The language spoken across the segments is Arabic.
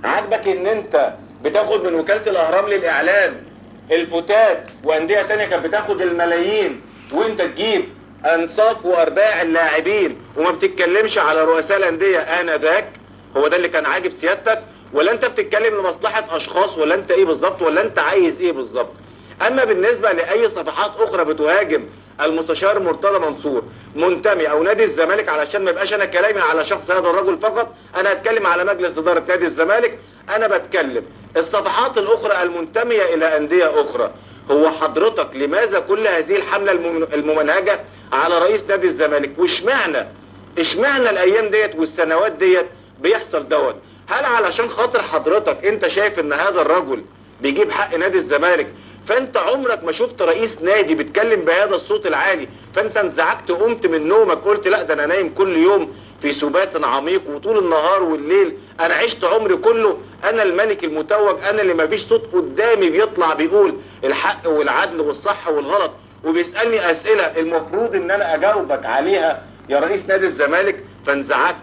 عاجبك ان انت بتاخد من وكالة الاهرام للاعلام الفتات واندية تانية كانت بتاخد الملايين، وانت تجيب انصاف وارباع اللاعبين وما بتتكلمش على رؤساء الاندية انذاك؟ هو ده اللي كان عاجب سيادتك؟ ولا انت بتتكلم لمصلحة اشخاص؟ ولا انت ايه بالظبط؟ ولا انت عايز ايه بالظبط؟ اما بالنسبة لاي صفحات اخرى بتهاجم المستشار مرتضى منصور منتمي او نادي الزمالك، علشان ما يبقاش انا كلامي على شخص هذا الرجل فقط، انا هتكلم على مجلس اداره نادي الزمالك، انا بتكلم الصفحات الاخرى المنتميه الى انديه اخرى. هو حضرتك لماذا كل هذه الحمله الممنهجه على رئيس نادي الزمالك؟ اشمعنى الايام ديت والسنوات ديت بيحصل دوت؟ هل علشان خاطر حضرتك انت شايف ان هذا الرجل بيجيب حق نادي الزمالك، فانت عمرك ما شفت رئيس نادي بيتكلم بهذا الصوت العالي فانت انزعجت قمت من نومك قلت لا ده انا نايم كل يوم في سبات عميق وطول النهار والليل انا عشت عمري كله انا الملك المتوج، انا اللي ما فيش صوت قدامي بيطلع بيقول الحق والعدل والصح والغلط، وبيسألني اسئلة المفروض ان انا اجاوبك عليها يا رئيس نادي الزمالك؟ فانزعجت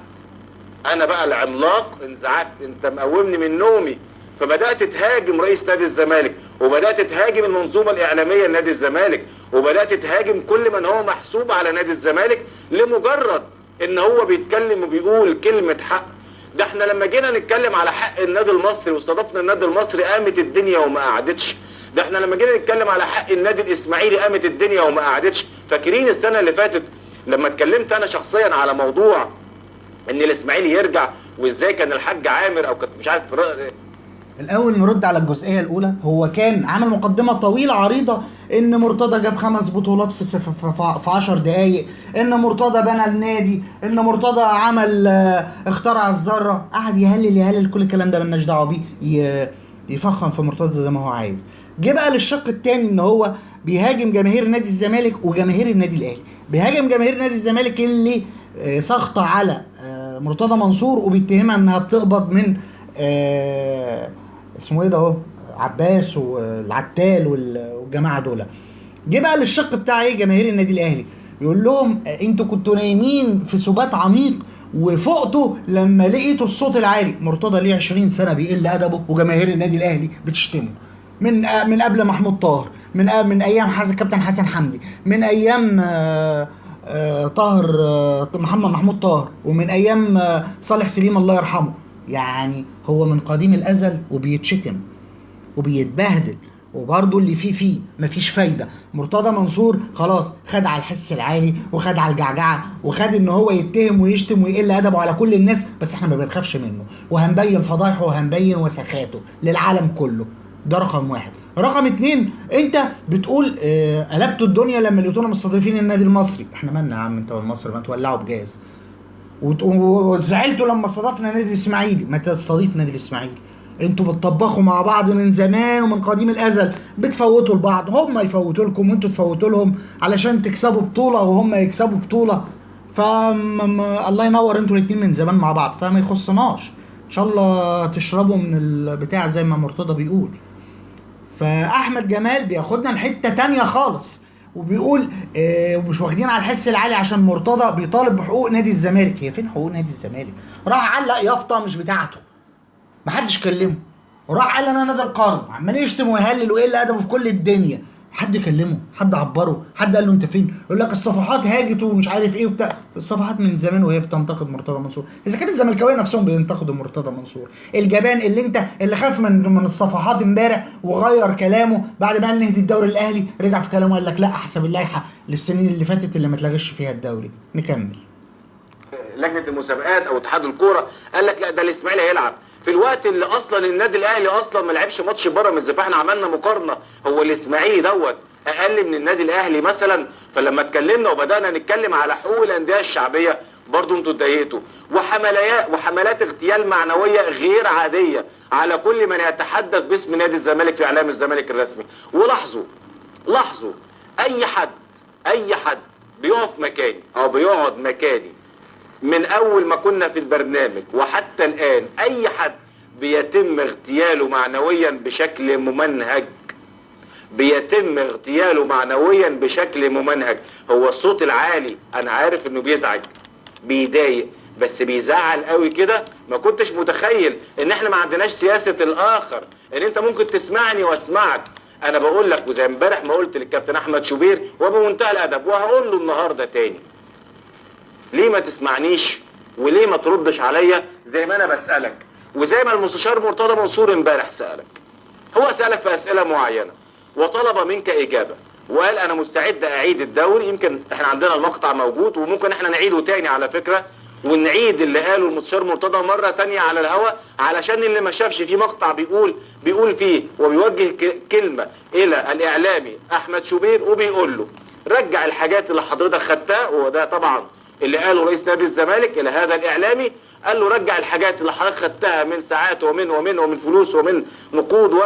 انا بقى العملاق، انزعجت، انت مقومني من نومي، فبدأت تهاجم رئيس نادي الزمالك، وبدأت تهاجم المنظومة الإعلامية لنادي الزمالك، وبدأت تهاجم كل من هو محسوب على نادي الزمالك لمجرد ان هو بيتكلم وبيقول كلمة حق. ده احنا لما جينا نتكلم على حق النادي المصري واستضفنا النادي المصري قامت الدنيا وما قعدتش. ده احنا لما جينا نتكلم على حق النادي الإسماعيلي قامت الدنيا وما قعدتش. فاكرين السنة اللي فاتت لما اتكلمت انا شخصيا على موضوع ان الإسماعيلي يرجع وازاي كان الحاج عامر او كنت مش عارف الاول نرد على الجزئيه الاولى. هو كان عمل مقدمه طويله عريضه ان مرتضى جاب 5 بطولات في 10 دقائق، ان مرتضى بنى النادي، ان مرتضى عمل اخترع الذره، قعد يهلل كل الكلام ده مالناش دعوه بيه، يفخم في مرتضى زي ما هو عايز. جه بقى للشق الثاني ان هو بيهاجم جماهير نادي الزمالك وجماهير النادي الاهلي. بيهاجم جماهير نادي الزمالك اللي ساخطه على مرتضى منصور وبيتهمها انها بتقبض من اسمه ايه ده اهو عباس والعتال والجماعه دول. جه بقى للشق بتاع ايه جماهير النادي الاهلي، يقول لهم انتوا كنتوا نايمين في سبات عميق وفقتوا لما لقيتوا الصوت العالي. مرتضى ليه 20 سنه بيقل ادبه وجماهير النادي الاهلي بتشتمه من قبل محمود طاهر، من ايام كابتن حسن حمدي، من ايام طاهر محمود طاهر، ومن ايام صالح سليم الله يرحمه. يعني هو من قديم الازل وبيتشتم وبيتبهدل، وبرضه اللي فيه مفيش فايده. مرتضى منصور خلاص خد على الحس العالي وخد على الجعجعه وخد ان هو يتهم ويشتم ويقل ادبه على كل الناس، بس احنا ما بنخافش منه وهنبين فضايحه وهنبين وسخاته للعالم كله. ده رقم 1. رقم 2، انت بتقول قلبتوا الدنيا لما لقيتونا مستضيفين النادي المصري. احنا مالنا يا عم انت والمصري؟ ما تولعوا بجاز. وزعلتوا لما استضفنا نادي الاسماعيلي، ما تستضيف نادي الاسماعيلي. انتوا بتطبخوا مع بعض من زمان ومن قديم الازل، بتفوتوا لبعض، هم يفوتوا لكم وانتوا تفوتوا لهم علشان تكسبوا بطوله وهم يكسبوا بطوله. الله ينور، انتوا الاتنين من زمان مع بعض، فما يخصناش. ان شاء الله تشربوا من البتاع زي ما مرتضى بيقول. فاحمد جمال بياخدنا لحته تانية خالص وبيقول ومش واخدين على الحس العالي عشان مرتضى بيطالب بحقوق نادي الزمالك. هي فين حقوق نادي الزمالك؟ راح علق يافطه مش بتاعته، محدش كلمه، وراح قال انا نادي القرن، عمال يشتم ويهلل وايه اللي ادبه في كل الدنيا. حد كلمه؟ حد عبره؟ حد قال له انت فين؟ يقول لك الصفحات هاجت ومش عارف ايه وبتاع. الصفحات من زمان وهي بتنتقد مرتضى منصور. اذا كانت الزملكاويه نفسهم بينتقدوا مرتضى منصور، الجبان اللي خاف من الصفحات امبارح وغير كلامه بعد ما نهدي الدوري الاهلي، رجع في كلامه وقال لك لا حسب اللائحه للسنين اللي فاتت اللي ما اتلغاش فيها الدوري. نكمل. لجنه المسابقات او اتحاد الكوره قال لك لا ده الاسماعيلي هيلعب في الوقت اللي اصلا النادي الاهلي اصلا ما لعبش ماتش بيراميدز. فاحنا عملنا مقارنه، هو الاسماعيلي دوت اقل من النادي الاهلي مثلا؟ فلما اتكلمنا وبدانا نتكلم على حقوق الانديه الشعبيه برضو انتوا اتضايقتوا، وحملات اغتيال معنويه غير عاديه على كل من يتحدث باسم نادي الزمالك في اعلام الزمالك الرسمي. ولاحظوا اي حد بيقف مكاني او بيقعد مكاني من اول ما كنا في البرنامج وحتى الان، اي حد بيتم اغتياله معنويا بشكل ممنهج، هو الصوت العالي انا عارف انه بيزعج بيضايق، بس بيزعل قوي كده. ما كنتش متخيل ان احنا ما عندناش سياسة الاخر، ان انت ممكن تسمعني واسمعك. انا بقول لك، وزي امبارح ما قلت للكابتن احمد شوبير وبمنتهى الادب، وهقول له النهارده تاني، ليه ما تسمعنيش وليه ما تردش عليا زي ما انا بسألك، وزي ما المستشار مرتضى منصور امبارح سألك. هو سألك في اسئلة معينة وطلب منك اجابة، وقال انا مستعد اعيد الدوري. يمكن احنا عندنا المقطع موجود وممكن احنا نعيده تاني على فكرة، ونعيد اللي قاله المستشار مرتضى مرة تانية على الهواء، علشان اللي ما شافش في مقطع بيقول فيه وبيوجه كلمة الى الاعلامي احمد شوبير، وبيقول له رجع الحاجات اللي حضرتك خدتها. وده طبعا اللي قاله رئيس نادي الزمالك الى هذا الاعلامي، قال له رجع الحاجات اللي حضرتك خدتها من ساعات ومن فلوس ومن نقود و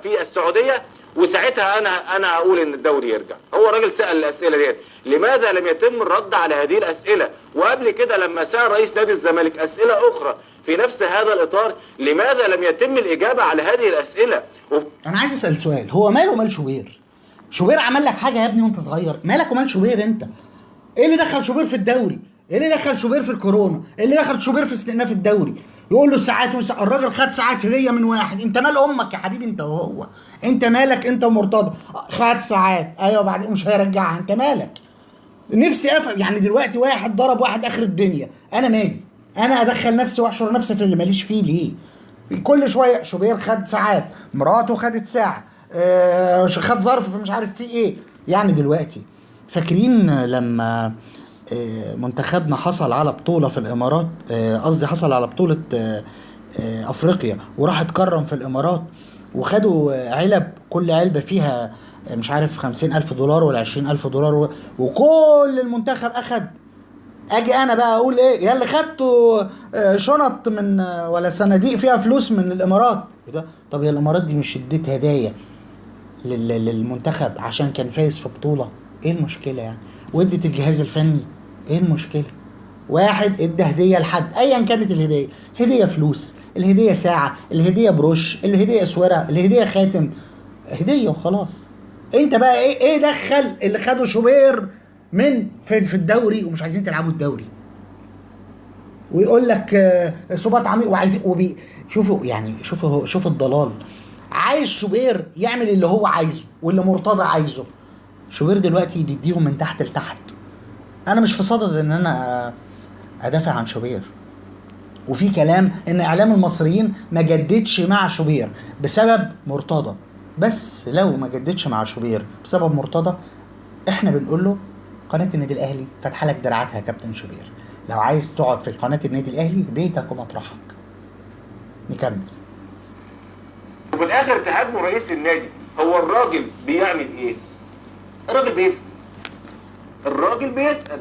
في السعوديه، وساعتها انا هقول ان الدوري يرجع. هو الراجل سال الاسئله ديت، لماذا لم يتم الرد على هذه الاسئله؟ وقبل كده لما سال رئيس نادي الزمالك اسئله اخرى في نفس هذا الاطار، لماذا لم يتم الاجابه على هذه الاسئله؟ انا عايز اسال سؤال، هو ماله مال شوبير؟ شوبير عمل لك حاجه يا ابني وانت صغير؟ مالك ومال شوبير انت؟ ايه اللي دخل شوبير في الدوري؟ ايه اللي دخل شوبير في الكورونا؟ ايه اللي دخل شوبير في استئناف الدوري؟ يقول له ساعات الراجل خد ساعات هديه من واحد. انت مال امك يا حبيبي انت وهو؟ انت مالك انت ومرتضى؟ خد ساعات، ايوه، بعدين مش هيرجعها، انت مالك؟ نفسي افهم يعني دلوقتي واحد ضرب واحد اخر الدنيا، انا مالي؟ انا ادخل نفسي واحشر نفسي في اللي ماليش فيه ليه؟ كل شويه شوبير خد ساعات، مراته خدت ساعه، خد ظرف مش عارف فيه ايه. يعني دلوقتي فاكرين لما منتخبنا حصل على بطولة في الإمارات، قصدي حصل على بطولة أفريقيا، وراح اتكرم في الإمارات، وخدوا علب، كل علبة فيها مش عارف 50,000 دولار ولا 20,000 دولار، وكل المنتخب أخد. أجي أنا بقى أقول إيه؟ يا اللي خدتوا شنط من ولا صناديق فيها فلوس من الإمارات ده. طب يا الإمارات دي مش اديت هدايا للمنتخب عشان كان فايز في بطولة؟ إيه المشكلة يعني؟ وادت الجهاز الفني، ايه المشكله؟ واحد ادى هديه لحد، ايا كانت الهديه، هديه فلوس، الهديه ساعه، الهديه بروش، الهديه اسوره، الهديه خاتم، هديه وخلاص. انت بقى ايه دخل اللي خدوا شوبير من في الدوري ومش عايزين تلعبوا الدوري؟ ويقول لك اصابات عميق وعايزين شوفوا يعني، شوفوا الضلال. عايز شوبير يعمل اللي هو عايزه واللي مرتضى عايزه. شوبير دلوقتي بيديهم من تحت لتحت. انا مش في صدد ان انا ادافع عن شوبير، وفي كلام ان اعلام المصريين ما جددش مع شوبير بسبب مرتضى، بس لو ما جددش مع شوبير بسبب مرتضى، احنا بنقول له قناه النادي الاهلي فاتحه لك دراعاتها يا كابتن شوبير، لو عايز تقعد في قناه النادي الاهلي بيتك ومطرحك. نكمل. وفي الاخر تهاجموا رئيس النادي. هو الراجل بيعمل ايه؟ الراجل بيسأل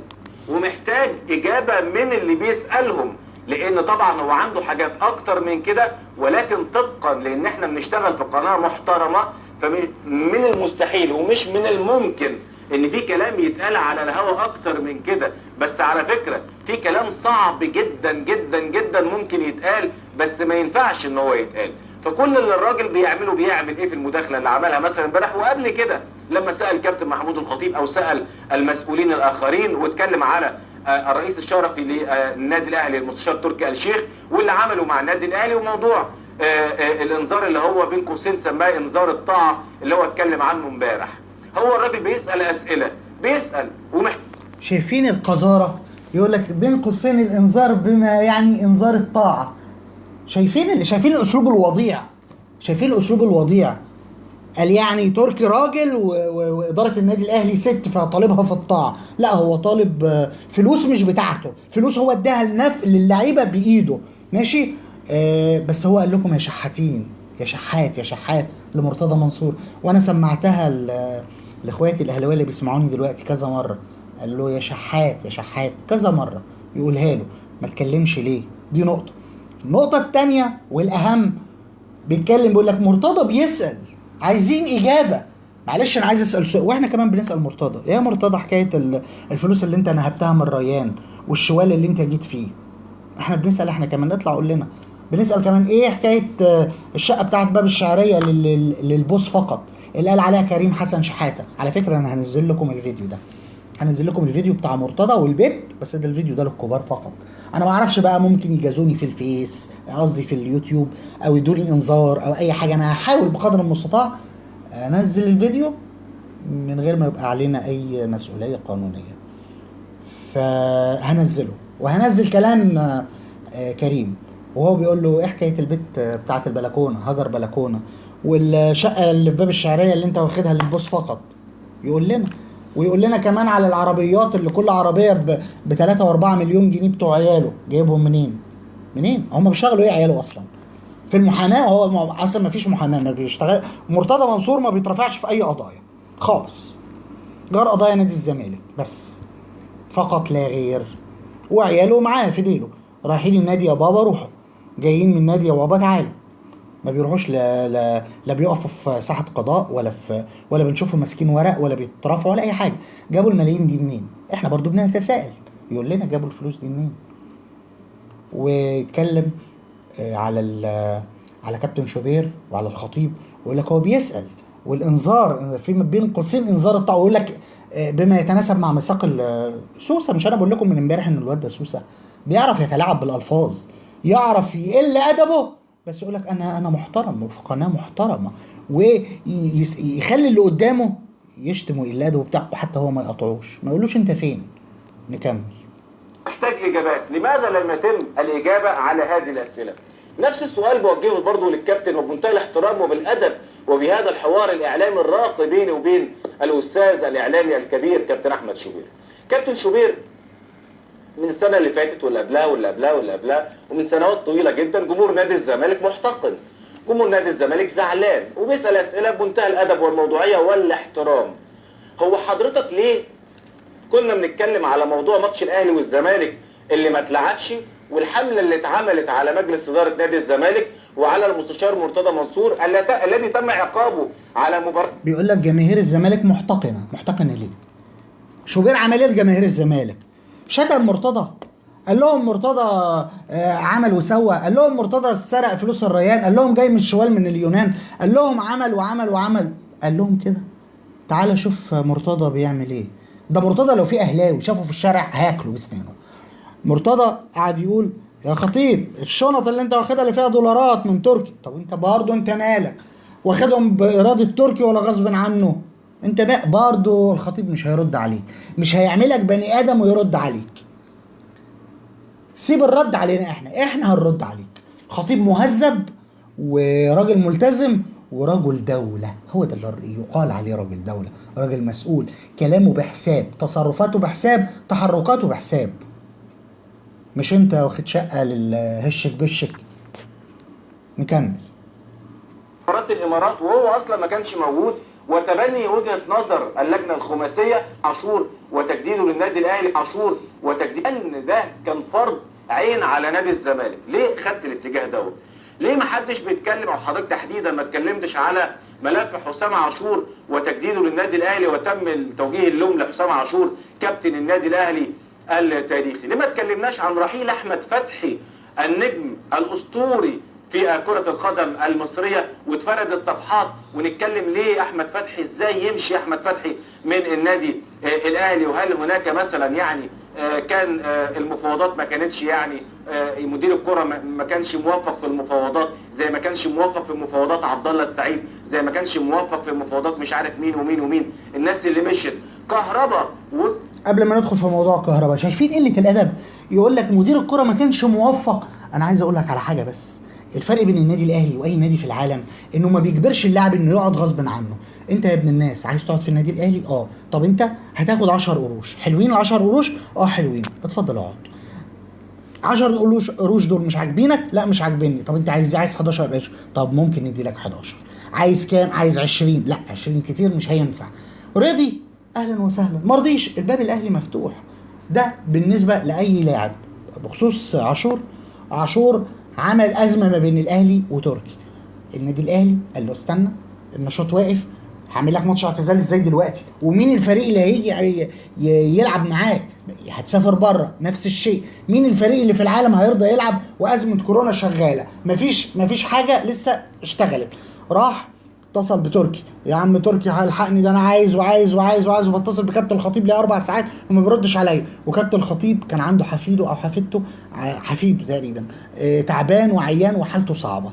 ومحتاج إجابة من اللي بيسألهم، لأن طبعا هو عنده حاجات أكتر من كده، ولكن طبقا لأن احنا بنشتغل في قناة محترمة، فمن المستحيل ومش من الممكن إن في كلام يتقال على الهوا أكتر من كده. بس على فكرة في كلام صعب جدا جدا جدا ممكن يتقال، بس ما ينفعش إن هو يتقال. فكل اللي الراجل بيعمل ايه في المداخله اللي عملها مثلا امبارح وقبل كده لما سال كابتن محمود الخطيب او سال المسؤولين الاخرين، واتكلم على الرئيس الشرفي للنادي الاهلي المستشار تركي آل الشيخ واللي عمله مع النادي الاهلي، وموضوع الانذار اللي هو بين قوسين سماه انذار الطاعه اللي هو اتكلم عنه امبارح. هو الراجل بيسال اسئله، بيسال شايفين القذاره؟ يقول لك بين قوسين الانذار بما يعني انذار الطاعه. شايفين الاسلوب الوضيع؟ قال يعني تركي راجل واداره النادي الاهلي ست فطالبها في الطاعه. لا، هو طالب فلوس مش بتاعته، فلوس هو اداها للعيبه بايده، ماشي. بس هو قال لكم يا شحاتين، يا شحات لمرتضى منصور، وانا سمعتها لاخواتي الاهلاويه اللي بيسمعوني دلوقتي كذا مره. قال له يا شحات كذا مره، يقولها له ما تكلمش ليه. دي نقطه. النقطة التانية والأهم، بيتكلم بيقول لك مرتضى بيسأل، عايزين إجابة. معلش أنا عايز أسأل سؤال، وإحنا كمان بنسأل مرتضى. إيه مرتضى حكاية الفلوس اللي أنت نهبتها من ريان والشوال اللي أنت جيت فيه؟ إحنا بنسأل، إحنا كمان اطلع قول لنا. بنسأل كمان إيه حكاية الشقة بتاعت باب الشعرية للبوس فقط اللي قال عليها كريم حسن شحاتة. على فكرة أنا هنزل لكم الفيديو ده، هنزل لكم الفيديو بتاع مرتضى والبت، بس ده الفيديو ده للكبار فقط. انا ما اعرفش بقى، ممكن يجازوني في الفيس، قصدي في اليوتيوب، او يدوني انذار او اي حاجه. انا هحاول بقدر المستطاع انزل الفيديو من غير ما يبقى علينا اي مسؤوليه قانونيه. فهنزله، وهنزل كلام كريم وهو بيقول له ايه حكايه البيت بتاعه البلكونه، هجر بلكونه، والشقه اللي في باب الشعريه اللي انت واخدها للبوس فقط. يقول لنا، ويقول لنا كمان على العربيات اللي كل عربيه ب 3 و4 مليون جنيه بتوع عياله، جايبهم منين؟ منين؟ هم بيشتغلوا ايه عياله اصلا؟ في المحاماه؟ هو اصلا ما فيش محاماه، ما بيشتغل. مرتضى منصور ما بيترفعش في اي قضايا خالص، غير قضايا نادي الزمالك بس، فقط لا غير. وعياله معاه في ديله، رايحين النادي يا بابا روحوا، جايين من النادي يا بابا تعالوا. ما بيروحوش لا بيقفوا في ساحة قضاء، ولا بنشوفهم ماسكين ورق، ولا بيترفعوا ولا اي حاجة. جابوا الملايين دي منين؟ احنا برضو بنتساءل، يقول لنا جابوا الفلوس دي منين. ويتكلم على كابتن شوبير وعلى الخطيب، ويقول لك هو بيسأل، والانذار في بين قوسين انذار بتاعه، ويقول لك بما يتناسب مع ميثاق سوسه. مش انا بقول لكم من امبارح ان الواد ده سوسه بيعرف يتلاعب بالالفاظ، يعرف يقل ادبه، بس يقول لك انا محترم وفي قناه محترمه، ويخلي اللي قدامه يشتم ويقل ادبه بتاعه، وحتى هو ما يقطعوش، ما يقولوش انت فين. نكمل. محتاج اجابات. لماذا لم يتم الاجابه على هذه الاسئله؟ نفس السؤال بوجهه برضه للكابتن وبمنتهى الاحترام وبالادب وبهذا الحوار الاعلامي الراقي بيني وبين الاستاذ الاعلامي الكبير كابتن احمد شوبير. كابتن شوبير من السنه اللي فاتت واللي قبلها واللي قبلها واللي قبلها ومن سنوات طويله جدا جمهور نادي الزمالك محتقن، جمهور نادي الزمالك زعلان وبيسال اسئله بمنتهى الادب والموضوعيه والاحترام. هو حضرتك ليه كنا بنتكلم على موضوع ماتش الاهلي والزمالك اللي ما اتلعبش، والحمله اللي اتعملت على مجلس اداره نادي الزمالك وعلى المستشار مرتضى منصور الذي تم عقابه على مباراه؟ بيقول لك جماهير الزمالك محتقنه ليه؟ شوبير عمل ايه لجماهير الزمالك؟ شتم مرتضى؟ قال لهم مرتضى عمل وسوى؟ قال لهم مرتضى سرق فلوس الريان؟ قال لهم جاي من شوال من اليونان؟ قال لهم عمل وعمل وعمل؟ قال لهم كده؟ تعال شوف مرتضى بيعمل ايه. ده مرتضى لو في اهلاوي شافه في الشارع هياكله بسنانه. مرتضى قاعد يقول يا خطيب الشنط اللي انت واخدها اللي فيها دولارات من تركي، طب انت برضه انت مالك؟ واخدهم بإرادة تركي ولا غصب عنه؟ انت بقى برضه الخطيب مش هيرد عليك، مش هيعملك بني ادم ويرد عليك. سيب الرد علينا، احنا هنرد عليك. خطيب مهذب وراجل ملتزم ورجل دولة، هو ده اللي يقال عليه راجل دولة، راجل مسؤول، كلامه بحساب، تصرفاته بحساب، تحركاته بحساب. مش انت واخد شقة للهشك بشك. نكمل. مباراة الامارات وهو اصلا ما كانش موجود، وتبني وجهة نظر اللجنة الخماسية عاشور وتجديده للنادي الاهلي عاشور وتجديد، ان ده كان فرض عين على نادي الزمالك. ليه خدت الاتجاه دوت؟ ليه ما حدش بيتكلم، او حضرتك تحديدا ما اتكلمتش على ملف حسام عاشور وتجديده للنادي الاهلي وتم توجيه اللوم لحسام عاشور كابتن النادي الاهلي التاريخي؟ ليه ما اتكلمناش عن رحيل احمد فتحي النجم الاسطوري في كرة القدم المصرية واتفردت صفحات، ونتكلم ليه احمد فتحي، ازاي يمشي احمد فتحي من النادي الاهلي، وهل هناك مثلا يعني كان المفاوضات ما كانتش يعني مدير الكرة ما كانش موفق في المفاوضات، زي ما كانش موفق في مفاوضات عبد الله السعيد، زي ما كانش موفق في مفاوضات مش عارف مين ومين ومين الناس اللي مشت كهربا قبل ما ندخل في موضوع كهربا، شايفين قلة الادب؟ يقول لك مدير الكرة ما كانش موفق. انا عايز اقول لك على حاجة بس، الفرق بين النادي الاهلي واي نادي في العالم انه ما بيجبرش اللاعب انه يقعد غصب عنه. انت يا ابن الناس عايز تقعد في النادي الاهلي؟ طب انت هتاخد 10 قروش حلوين، ال10 قروش حلوين، اتفضل اقعد. 10 قروش دول مش عاجبينك؟ لا مش عاجبني. طب انت عايز 11 قرش؟ طب ممكن ندي لك 11. عايز كام؟ عايز 20. لا 20 كتير مش هينفع. رضي اهلا وسهلا، مرضيش الباب الاهلي مفتوح. ده بالنسبه لاي لاعب. بخصوص عاشور عمل ازمه ما بين الاهلي وتركي. النادي الاهلي قال له استنى، النشاط واقف، هعمل لك ماتش اعتزال ازاي دلوقتي؟ ومين الفريق اللي هيجي يلعب معاك؟ هتسافر بره، نفس الشيء. مين الفريق اللي في العالم هيرضى يلعب وازمه كورونا شغاله؟ مفيش حاجه لسه اشتغلت. راح اتصل بتركي، يا عم تركي هلحقني ده انا عايز وعايز وعايز وعايز، وبتصل بكابتن الخطيب ليه 4 ساعات وما بيردش عليا، وكابتن الخطيب كان عنده حفيده او حفيدته، حفيده تقريبا تعبان وعيان وحالته صعبه،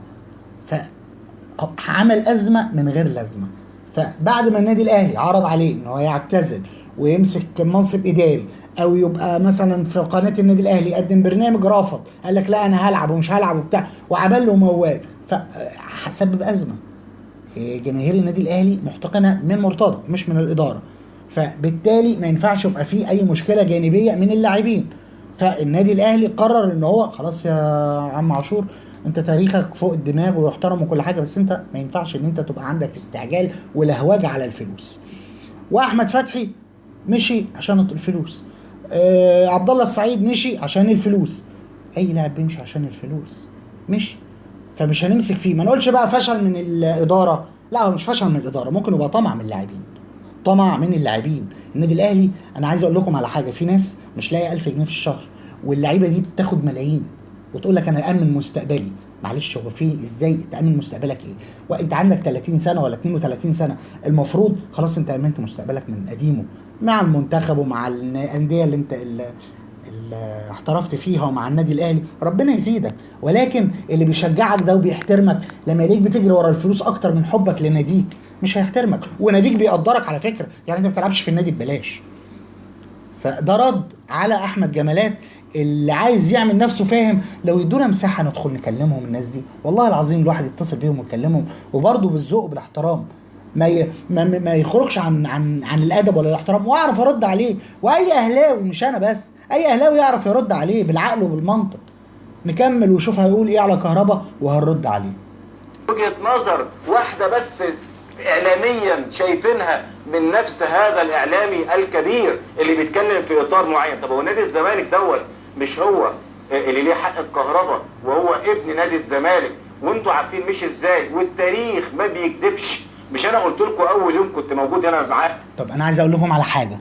فعمل ازمه من غير لازمه. فبعد ما النادي الاهلي عرض عليه ان هو يعتزل ويمسك منصب اداري او يبقى مثلا في قناه النادي الاهلي يقدم برنامج، رافض، قال لك لا انا هلعب ومش هلعب وبتاع، وعمل له موال، فسبب ازمه. جماهير النادي الاهلي محتقنه من مرتضى مش من الاداره، فبالتالي ما ينفعش يبقى فيه اي مشكله جانبيه من اللاعبين. فالنادي الاهلي قرر ان هو خلاص يا عم عاشور، انت تاريخك فوق الدماغ ويحترم وكل حاجه، بس انت ما ينفعش ان انت تبقى عندك استعجال ولهوجه على الفلوس. واحمد فتحي مشي عشان الفلوس، عبد الله السعيد مشي عشان الفلوس، اي لاعب بيمشي عشان الفلوس مشي، فمش هنمسك فيه. ما نقولش بقى فشل من الاداره، لا هو مش فشل من الاداره، ممكن يبقى طمع من اللاعبين، طمع من اللاعبين. النادي الاهلي انا عايز اقول لكم على حاجه، في ناس مش لاقي 1000 جنيه في الشهر، واللعيبه دي بتاخد ملايين وتقول لك انا امن مستقبلي. معلش هو في ازاي تامن مستقبلك ايه؟ وانت عندك 30 سنه ولا 32 سنه، المفروض خلاص انت امنت مستقبلك من قديمه مع المنتخب ومع الانديه اللي انت اللي احترفت فيها ومع النادي الاهلي، ربنا يزيدك. ولكن اللي بيشجعك ده وبيحترمك لما يلاقيك بتجري ورا الفلوس اكتر من حبك لناديك مش هيحترمك، وناديك بيقدرك على فكره، يعني انت ما بتلعبش في النادي ببلاش. فده رد على احمد جمالات اللي عايز يعمل نفسه فاهم. لو يدونا مساحه ندخل نكلمهم الناس دي، والله العظيم الواحد يتصل بيهم ويكلمهم، وبرضه بالذوق وبالاحترام، ما يخرجش عن الادب ولا الاحترام، واعرف ارد عليه. واي اهلاوي مش انا بس، اي اهلاوي يعرف يرد عليه بالعقل وبالمنطق. نكمل وشوف هيقول ايه على كهربا وهنرد عليه. وجهة نظر واحدة بس اعلاميا شايفينها من نفس هذا الاعلامي الكبير اللي بيتكلم في اطار معين. طب هو نادي الزمالك دوت مش هو اللي ليه حق في كهربا وهو ابن نادي الزمالك، وانتوا عارفين مش ازاي، والتاريخ ما بيكذبش. مش انا قلت لكم اول يوم كنت موجود هنا معاه؟ طب انا عايز اقول لكم على حاجه،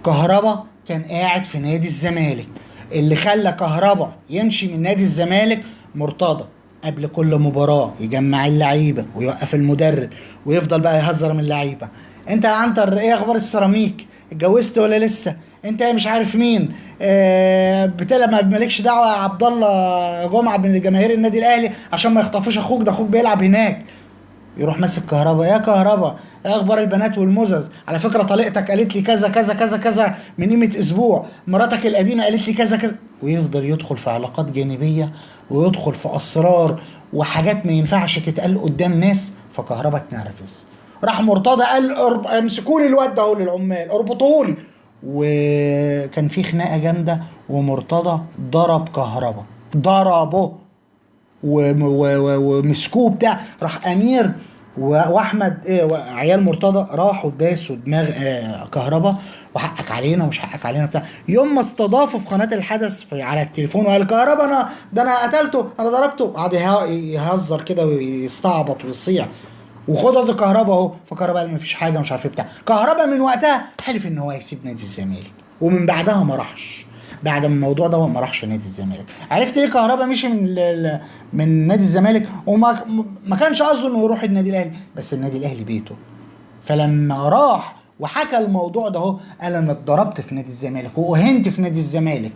كهربا كان قاعد في نادي الزمالك، اللي خلى كهربا يمشي من نادي الزمالك مرتضى قبل كل مباراه يجمع اللعيبه ويوقف المدرب ويفضل بقى يهزر من اللعيبه. انت يا عنتر ايه اخبار السيراميك؟ اتجوزت ولا لسه؟ انت مش عارف مين ما مالكش دعوه يا عبد الله جمعه من جماهير النادي الاهلي عشان ما يخطفوش اخوك، ده اخوك بيلعب هناك. يروح ماسك كهربا، يا كهربا ايه اخبار البنات والمزز؟ على فكره طليقتك قالت لي كذا كذا كذا كذا من قيمه اسبوع، مراتك القديمه قالت لي كذا كذا، ويفضل يدخل في علاقات جانبيه ويدخل في اسرار وحاجات ما ينفعش تتقال قدام ناس. فكهربا اتنرفز، راح مرتضى قال امسكوا لي الواد ده اهو للعمال اربطوه لي، وكان في خناقه جامده ومرتضى ضرب كهربا، ضربه ومسكوه بتاع، راح امير واحمد عيال مرتضى راحوا داسوا دماغ كهربا، وحقك علينا ومش حقك علينا بتاع. يوم ما استضافوا في قناه الحدث على التليفون وقال كهربا انا قتلته انا ضربته، قعد يهزر كده ويستعبط ويصيع، وخد ده كهربا اهو. فكهربا قال مفيش حاجه مش عارف ايه بتاع. كهربا من وقتها حلف ان هو يسيب نادي الزمالك، ومن بعدها ما راحش، بعد ما الموضوع ده ما راحش نادي الزمالك. عرفت ليه كهربا مشي من نادي الزمالك؟ وما كانش قصده انه يروح النادي الاهلي، بس النادي الاهلي بيته. فلما راح وحكى الموضوع ده اهو قال انا اتضربت في نادي الزمالك واهنت في نادي الزمالك.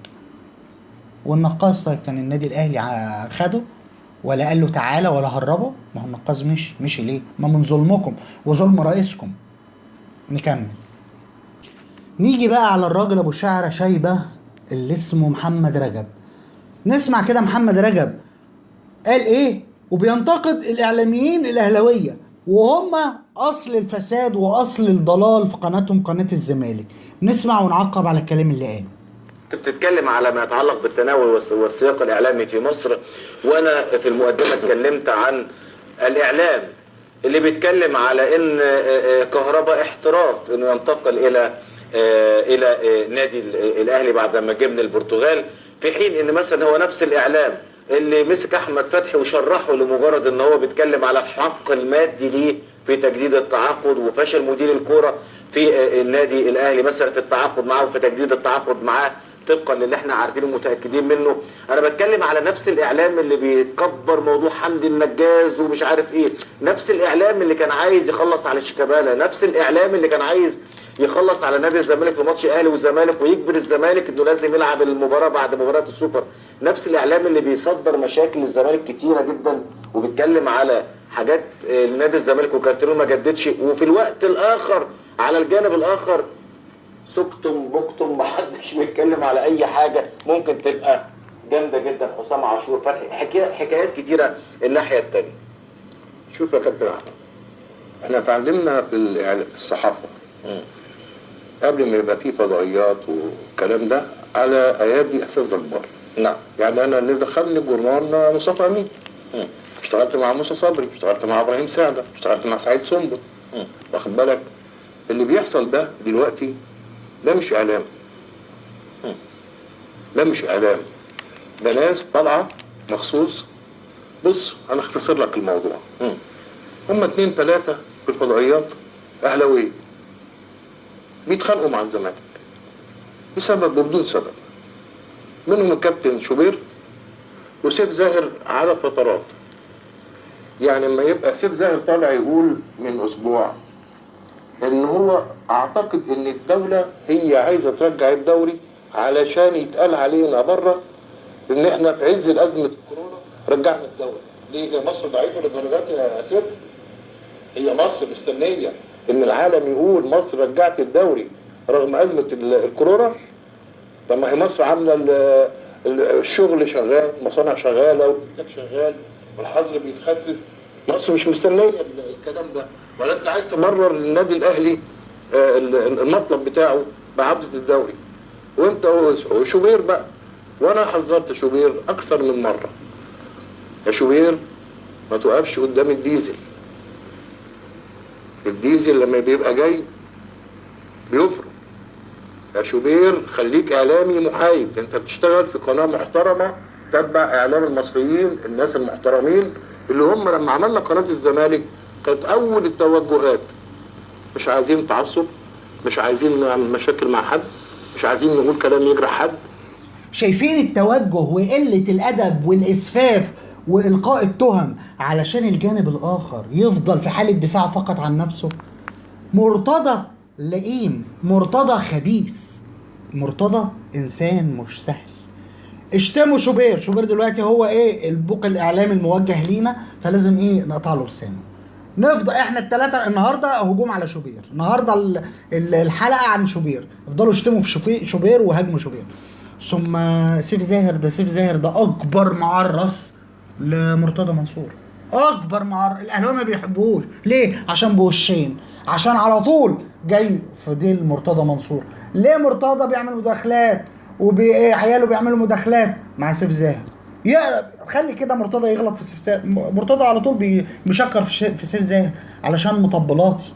والنقاص كان النادي الاهلي خده ولا قال له تعالى ولا هربه؟ ما هو النقاص مشي ليه؟ ما من ظلمكم وظلم رئيسكم. نكمل، نيجي بقى على الراجل ابو شعر شايبه اللي اسمه محمد رجب. نسمع كده محمد رجب قال ايه، وبينتقد الاعلاميين الاهلاويه وهم اصل الفساد واصل الضلال في قناتهم قناه الزمالك. نسمع ونعقب على الكلام اللي قاله. انت بتتكلم على ما يتعلق بالتناول والسياق الاعلامي في مصر، وانا في المقدمه اتكلمت عن الاعلام اللي بيتكلم على ان كهربا احتراف انه ينتقل الى نادي الاهلي بعد ما جه من البرتغال، في حين ان مثلا هو نفس الاعلام اللي مسك احمد فتحي وشرحه لمجرد ان هو بيتكلم على الحق المادي ليه في تجديد التعاقد، وفشل مدير الكوره في النادي الاهلي مثلا في التعاقد معاه وفي تجديد التعاقد معاه طبقا للي احنا عارفينه ومتاكدين منه. انا بتكلم على نفس الاعلام اللي بيكبر موضوع حمدي النجاز ومش عارف ايه، نفس الاعلام اللي كان عايز يخلص على شيكابالا، نفس الاعلام اللي كان عايز يخلص على نادي الزمالك في ماتش الاهلي والزمالك ويجبر الزمالك انه لازم يلعب المباراه بعد مباراه السوبر، نفس الاعلام اللي بيصدر مشاكل الزمالك كتيره جدا وبيتكلم على حاجات نادي الزمالك وكارتيرون ما جددش، وفي الوقت الاخر على الجانب الاخر سكتم بكتم محدش بيتكلم على اي حاجه ممكن تبقى جامده جدا. حسام عاشور، حكايات كتيره الناحيه الثانيه. شوف يا كابتن احمد، احنا اتعلمنا في الصحافه قبل ما يبقى في فضائيات والكلام ده على ايادي اساس زجبار. نعم. يعني انا اللي دخلني جورنال مصطفى امين، اشتغلت مع موسى صبري، اشتغلت مع ابراهيم سعده، اشتغلت مع سعيد سنبل. واخد بالك اللي بيحصل ده دلوقتي ده مش اعلام، ده مش اعلام، ده ناس طالعه مخصوص. بص انا اختصر لك الموضوع. هم 2 3 في الفضائيات اهلاويه بيتخانقوا مع الزمالك بسبب وبدون سبب، منهم الكابتن شوبير وسيف زاهر على فترات. يعني لما يبقى سيف زاهر طالع يقول من اسبوع ان هو اعتقد ان الدولة هي عايزة ترجع الدوري علشان يتقال علينا بره ان احنا في عز الازمة الكورونا رجعنا الدوري. ليه؟ هي مصر ضعيفة للدرجات يا سيف؟ هي مصر مستنية ان العالم يقول مصر رجعت الدوري رغم ازمة الكورونا؟ طب ما هي مصر عاملة الشغل شغال، المصانع شغالة والانتاج شغال والحظر بيتخفف. مصر مش مستنية الكلام ده. ولا انت عايز تمرر للنادي الاهلي المطلب بتاعه بعودة الدوري وانت وشوبير بقى. وانا حذرت شوبير اكثر من مرة، يا شوبير ما توقفش قدام الديزل. الديزل لما بيبقى جاي بيفرق. يا شوبير خليك اعلامي محايد، انت بتشتغل في قناة محترمة تتبع اعلام المصريين الناس المحترمين اللي هم لما عملنا قناة الزمالك كانت اول التوجهات مش عايزين تعصب، مش عايزين نعمل مشاكل مع حد، مش عايزين نقول كلام يجرح حد. شايفين التوجه وقلة الأدب والإسفاف وإلقاء التهم علشان الجانب الآخر يفضل في حالة دفاع فقط عن نفسه. مرتضى لئيم، مرتضى خبيث، مرتضى إنسان مش سهل. اشتموا شوبير، شوبير دلوقتي هو ايه البوق الإعلامي الموجه لينا، فلازم ايه نقطع له لسانه. نفضل احنا الثلاثه النهارده هجوم على شوبير، النهارده الحلقه عن شوبير، افضلوا اشتموا في شوبير وهاجموا شوبير. ثم سيف زاهر ده، سيف زاهر ده اكبر معرس لمرتضى منصور، اكبر معرس. الاهلاويه ما بيحبوش ليه؟ عشان بوشين، عشان على طول جاي في ديل مرتضى منصور. ليه مرتضى بيعمل مداخلات وعياله بيعملوا مداخلات مع سيف زاهر؟ يا خلي كده مرتضى يغلط في سيف زاهر. مرتضى على طول بيشكر في سيف زاهر علشان مطبلاتي.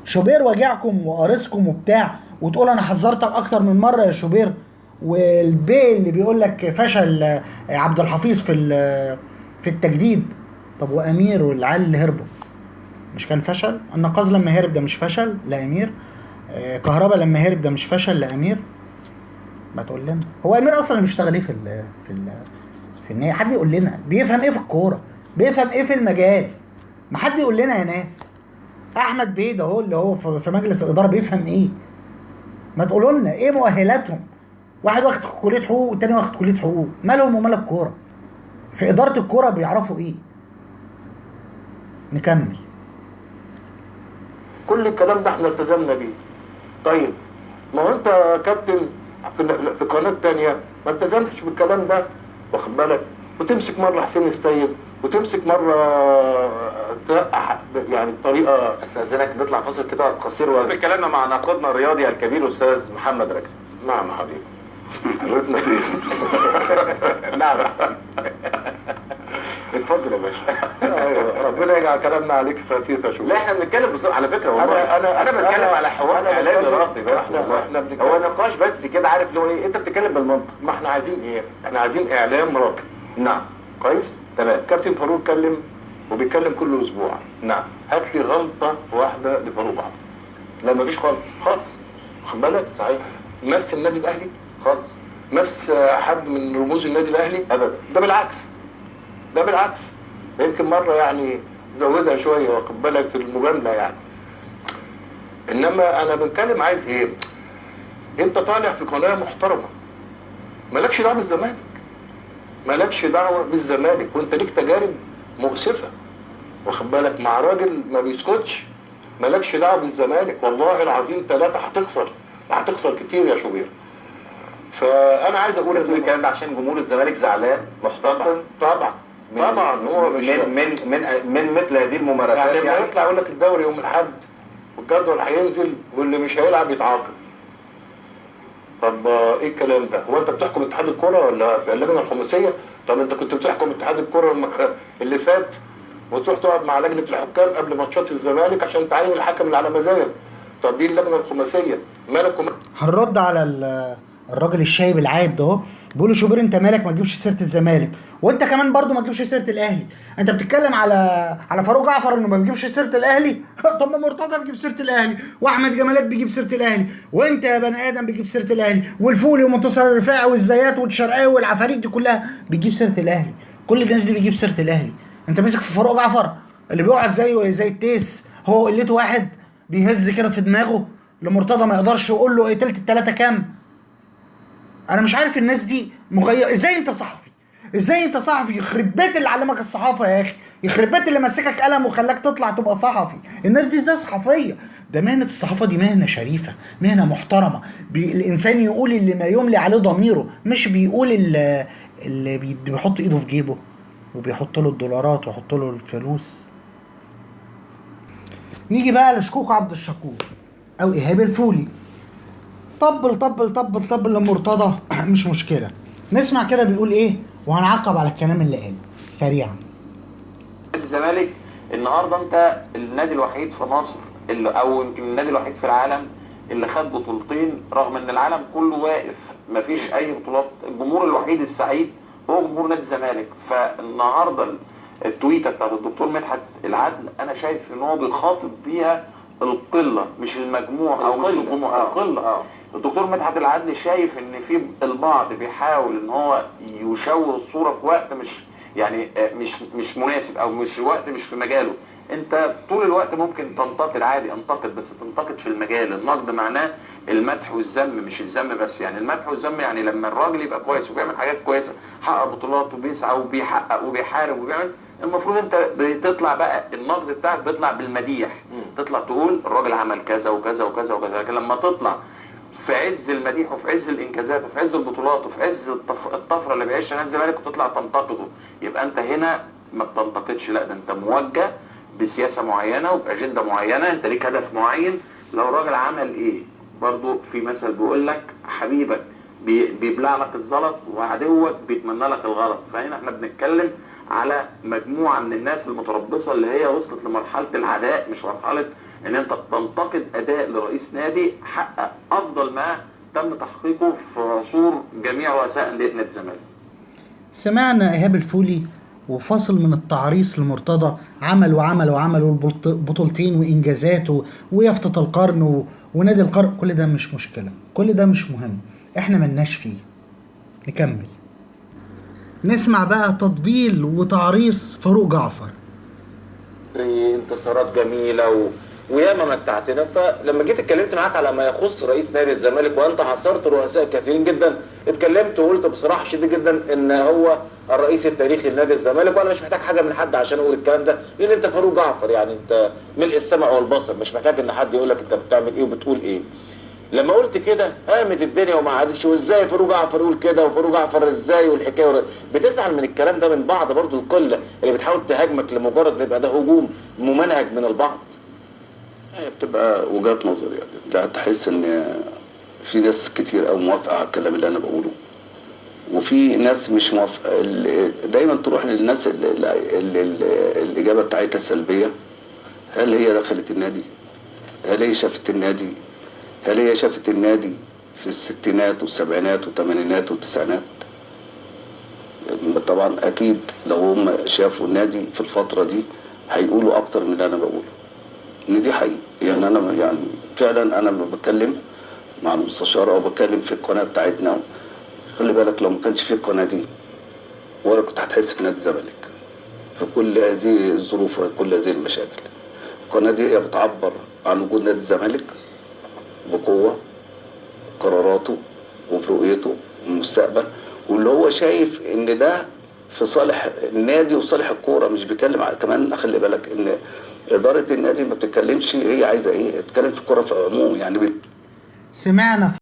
شوبير واجعكم وقارصكم وبتاع، وتقول انا حذرتك اكتر من مره يا شوبير. والبي اللي بيقول لك فشل عبد الحفيظ في التجديد. طب وامير والعيال اللي هربوا مش كان فشل؟ النقاز لما هرب ده مش فشل لامير؟ كهربا لما هرب ده مش فشل لامير؟ ما تقول لنا هو امير اصلا بيشتغل ايه في النهايه؟ حد يقول لنا بيفهم ايه في الكوره، بيفهم ايه في المجال؟ ما حد يقول لنا يا ناس. احمد بيه ده هو اللي هو في مجلس الاداره بيفهم ايه؟ ما تقولوا لنا ايه مؤهلاتهم؟ واحد واخد كليه حقوق والتاني واخد كليه حقوق، مالهم ومال الكوره؟ في اداره الكوره بيعرفوا ايه؟ نكمل. كل الكلام ده احنا التزمنا بيه. طيب ما هو انت يا كابتن في قناه تانية ما التزمتش بالكلام ده، واخد بالك؟ وتمسك مره حسين السيد وتمسك مره ترقع يعني بطريقه. استاذنك نطلع فاصل كده قصير وبكلامنا مع ناقدنا الرياضي الكبير الاستاذ محمد رجب. نعم حبيبي. حضرتنا فين؟ نعم. اتفضل يا باشا. ايوه ربنا يجعل كلامنا عليك خفيف يا شوف. لا احنا بنتكلم بصراحه على فكره والله. انا بتكلم على حوار اعلامي راقي بس والله. هو نقاش بس كده، عارف اللي هو ايه؟ انت بتتكلم بالمنطق. ما احنا عايزين ايه؟ احنا عايزين اعلام راقي. نعم. كويس؟ تمام. كابتن فاروق اتكلم وبيتكلم كل اسبوع. نعم. هات لي غلطه واحده لفاروق عبد. لا مفيش خالص. خالص. واخد بالك؟ صحيح. مثل النادي الاهلي خالص. مس حد من رموز النادي الاهلي ابدا. ده بالعكس، ده بالعكس، يمكن مره يعني زودها شويه واخد بالك في المجامله يعني. انما انا بتكلم عايز ايه؟ انت طالع في قناه محترمه، مالكش دعوه بالزمالك، مالكش دعوه بالزمالك، وانت ليك تجارب مؤسفه واخد بالك مع راجل ما بيسكتش. مالكش دعوه بالزمالك، والله العظيم 3 هتخسر، وهتخسر كتير يا شوبير. فانا عايز اقول بتقول الكلام ده عشان جمهور الزمالك زعلان محتقن طبعا طبعا هو مش من مثل هذه الممارسات يعني لما يطلع يقول لك الدوري يوم الاحد والجدول هينزل واللي مش هيلعب يتعاقب. طب ايه الكلام ده؟ هو انت بتحكم اتحاد الكره ولا اللجنه الخماسيه؟ طب انت كنت بتحكم اتحاد الكره اللي فات وتروح تقعد مع لجنه الحكام قبل ماتشات الزمالك عشان تعين الحكم اللي على مزاجك. طب دي اللجنه الخماسيه مالك هنرد على الراجل الشايب العايب ده اهو. بيقول له شوبير انت مالك ما تجيبش سيره الزمالك، وانت كمان برضو ما تجيبش سيره الاهلي. انت بتتكلم على فاروق جعفر انه ما بيجيبش سيره الاهلي. طب ما مرتضى بيجيب سيره الاهلي، واحمد جمالات بيجيب سيره الاهلي، وانت يا بني ادم بيجيب سيره الاهلي، والفولي ومنتصر الرفاعي والزيات والشرقاوي والعفاريت دي كلها بتجيب سيره الاهلي. كل الناس دي بتجيب سيره الاهلي. انت ماسك في فاروق جعفر اللي بيقعد زي التيس، هو قلته واحد بيهز كده في دماغه لمرتضى ما يقدرش يقول له ايه تلت التلاته كام. انا مش عارف الناس دي مغير ازاي. انت صحفي، ازاي انت صحفي؟ يخرب بيت اللي علمك الصحافه يا اخي، يخرب بيت اللي مسكك قلم وخلاك تطلع تبقى صحفي. الناس دي ازاي صحفيه؟ ده مهنه الصحافه دي مهنه شريفه، مهنه محترمه. الانسان يقول اللي ما يملي عليه ضميره، مش بيقول اللي بيحط ايده في جيبه وبيحط له الدولارات ويحط له الفلوس. نيجي بقى لشكوك عبد الشكور او ايهاب الفولي. طبل لمرتضى. مش مشكله، نسمع كده بيقول ايه وهنعقب على الكلام اللي قاله سريعا. الزمالك النهارده انت النادي الوحيد في مصر اللي او يمكن النادي الوحيد في العالم اللي خد بطولتين رغم ان العالم كله واقف مفيش اي بطولات. الجمهور الوحيد السعيد هو جمهور نادي الزمالك. فالنهارده التويته بتاعت الدكتور مدحت العدل انا شايف ان هو بيخاطب بيها القله مش المجموع او مش الجمهور، القله. الدكتور مدحت العدل شايف ان في البعض بيحاول ان هو يشوه الصوره في وقت مش يعني مش مناسب او مش وقت مش في مجاله. انت طول الوقت ممكن تنتقد عادي، انتقد بس تنتقد في المجال. النقد معناه المدح والذم مش الذم بس. يعني المدح والذم يعني لما الراجل يبقى كويس وبيعمل حاجات كويسه، حقق بطولات وبيسعى وبيحقق وبيحارب وبيعمل، المفروض انت بتطلع بقى النقد بتاعك بيطلع بالمديح، تطلع تقول الراجل عمل كذا وكذا وكذا وكذا. لكن لما تطلع في عز المديح وفي عز الانجازات وفي عز البطولات وفي عز الطفره اللي بيعيشها نادي الزمالك وتطلع تنتقده، يبقى انت هنا ما بتنتقدش، لا ده انت موجه بسياسه معينه وباجنده معينه، انت ليك هدف معين. لو الراجل عمل ايه برضو في مثل بيقول لك حبيبك بيبلع لك الزلط وعدوك بيتمنى لك الغلط. فهنا احنا بنتكلم على مجموعه من الناس المتربصه اللي هي وصلت لمرحله العداء، مش مرحله ان انت تنتقد اداء لرئيس نادي حقق افضل ما تم تحقيقه في عصور جميع رؤساء انديه نادي الزمالك. سمعنا ايهاب الفولي وفصل من التعريص لمرتضى، عمل بطولتين وانجازاته ويافطة القرن ونادي القرن. كل ده مش مشكله، كل ده مش مهم، احنا ملناش فيه. نكمل. نسمع بقى تطبيل وتعريص فاروق جعفر. انتصارات جميله وياما متعتنا. فلما جيت اتكلمت معاك على ما يخص رئيس نادي الزمالك وانت حصرت رؤساء كثيرين جدا، اتكلمت وقلت بصراحه شديد جدا ان هو الرئيس التاريخي لنادي الزمالك، وانا مش محتاج حاجه من حد عشان اقول الكلام ده، لان انت فاروق جعفر، يعني انت ملء السمع والبصر، مش محتاج ان حد يقول لك انت بتعمل ايه وبتقول ايه. لما قلت كده قامت الدنيا وما عادتش، وازاي فاروق جعفر يقول كده وفاروق جعفر ازاي والحكايه بتزعل من الكلام ده من بعض برضو القله اللي بتحاول تهاجمك لمجرد ان يبقى ده هجوم ممنهج من البعض. هي بتبقى وجهات نظر، يعني لا تحس ان في ناس كتير قوي موافقه على الكلام اللي انا بقوله وفي ناس مش موافقه. دايما تروح للناس اللي الاجابه بتاعتها سلبيه. هل هي دخلت النادي؟ هل هي شافت النادي؟ هل هي شافت النادي في الستينات والسبعينات والثمانينات والتسعينات؟ طبعا اكيد لو هم شافوا النادي في الفتره دي هيقولوا اكتر من اللي انا بقوله، ان دي حقيقة. يعني انا فعلا انا بتكلم مع المستشار او بتكلم في القناه بتاعتنا خلي بالك لو ما كانش في القناه دي ولا كنت هتحس بنادي الزمالك في كل هذه الظروف وكل هذه المشاكل. القناه دي هي بتعبر عن وجود نادي الزمالك بقوه، قراراته وبرؤيته والمستقبل، واللي هو شايف ان ده في صالح النادي وصالح الكوره. مش بيتكلم كمان خلي بالك ان اداره النادي ما بتتكلمش هي عايزه ايه، بتتكلم في الكوره في عموم يعني. سمعنا